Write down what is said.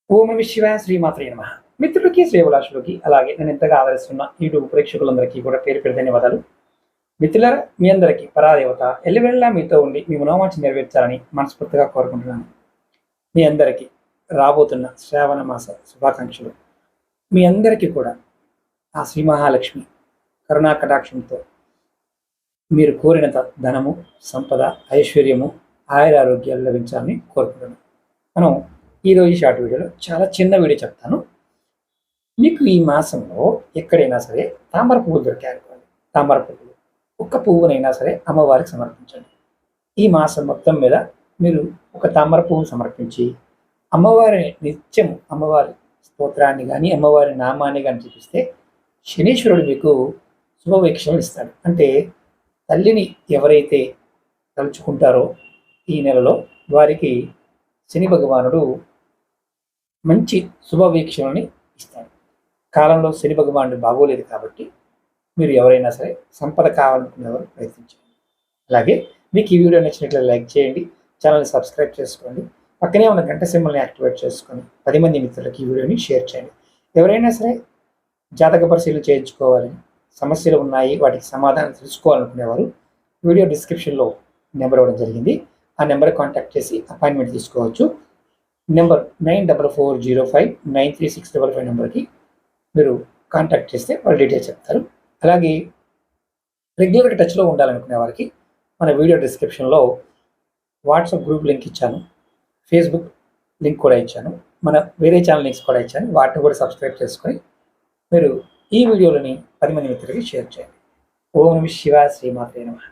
ఓం నమ శివాయ శ్రీమాత్రే నమః. మిత్రులకి, శ్రేయోభిలాషులకి, అలాగే నేను ఎంతగా ఆదరిస్తున్న యూట్యూబ్ ప్రేక్షకులందరికీ కూడా పేరు పేరు ధన్యవాదాలు. మిత్రులారా, మీ అందరికీ పరాదేవత ఎల్లవేళలా మీతో ఉండి మీ మనోవాంఛ నెరవేర్చాలని మనస్ఫూర్తిగా కోరుకుంటున్నాను. మీ అందరికీ రాబోతున్న శ్రావణ మాస శుభాకాంక్షలు. మీ అందరికీ కూడా ఆ శ్రీ మహాలక్ష్మి కరుణా కటాక్షంతో మీరు కోరినంత ధనము, సంపద, ఐశ్వర్యము, ఆయురారోగ్యాలు లభించాలని కోరుకుంటున్నాను. మనం ఈరోజు ఈ షార్ట్ వీడియోలో చాలా చిన్న వీడియో చెప్తాను. మీకు ఈ మాసంలో ఎక్కడైనా సరే తామర పువ్వులు దొరికాయనుకోండి, తామర పువ్వులు ఒక్క పువ్వునైనా సరే అమ్మవారికి సమర్పించండి. ఈ మాసం మొత్తం మీద మీరు ఒక తామర పువ్వు సమర్పించి అమ్మవారిని నిత్యం అమ్మవారి స్తోత్రాన్ని కానీ అమ్మవారి నామాన్ని కానీ చూపిస్తే శనీశ్వరుడు మీకు శుభవీక్షణలు ఇస్తాడు. అంటే తల్లిని ఎవరైతే తలుచుకుంటారో ఈ నెలలో వారికి శని భగవానుడు మంచి శుభవీక్షణని ఇస్తాడు. కాలంలో శని భగవానుడు బాగోలేదు కాబట్టి మీరు ఎవరైనా సరే సంపద కావాలనుకునేవారు ప్రయత్నించండి. అలాగే మీకు ఈ వీడియో నచ్చినట్లయితే లైక్ చేయండి, ఛానల్ని సబ్స్క్రైబ్ చేసుకోండి, పక్కనే ఉన్న గంట సింబల్ని యాక్టివేట్ చేసుకొని 10 మంది మిత్రులకి ఈ వీడియోని షేర్ చేయండి. ఎవరైనా సరే జాతక పరిశీలన చేయించుకోవాలని, సమస్యలు ఉన్నాయి వాటికి సమాధానం తెలుసుకోవాలనుకునేవారు వీడియో డిస్క్రిప్షన్లో నెంబర్ ఇవ్వడం జరిగింది. ఆ నెంబర్ కాంటాక్ట్ చేసి అపాయింట్మెంట్ తీసుకోవచ్చు. నెంబర్ 9440593655 నెంబర్కి మీరు కాంటాక్ట్ చేస్తే వాళ్ళు డీటెయిల్స్ చెప్తారు. అలాగే రెగ్యులర్గా టచ్లో ఉండాలనుకునే వారికి మన వీడియో డిస్క్రిప్షన్లో వాట్సాప్ గ్రూప్ లింక్ ఇచ్చాను, ఫేస్బుక్ లింక్ కూడా ఇచ్చాను, మన వేరే ఛానల్ లింక్స్ కూడా ఇచ్చాను. వాటిని కూడా సబ్స్క్రైబ్ చేసుకొని మీరు ఈ వీడియోలని 10 మంది మిత్రులకి షేర్ చేయండి. ఓం నమః శివాయ శ్రీమాత్రే నమః.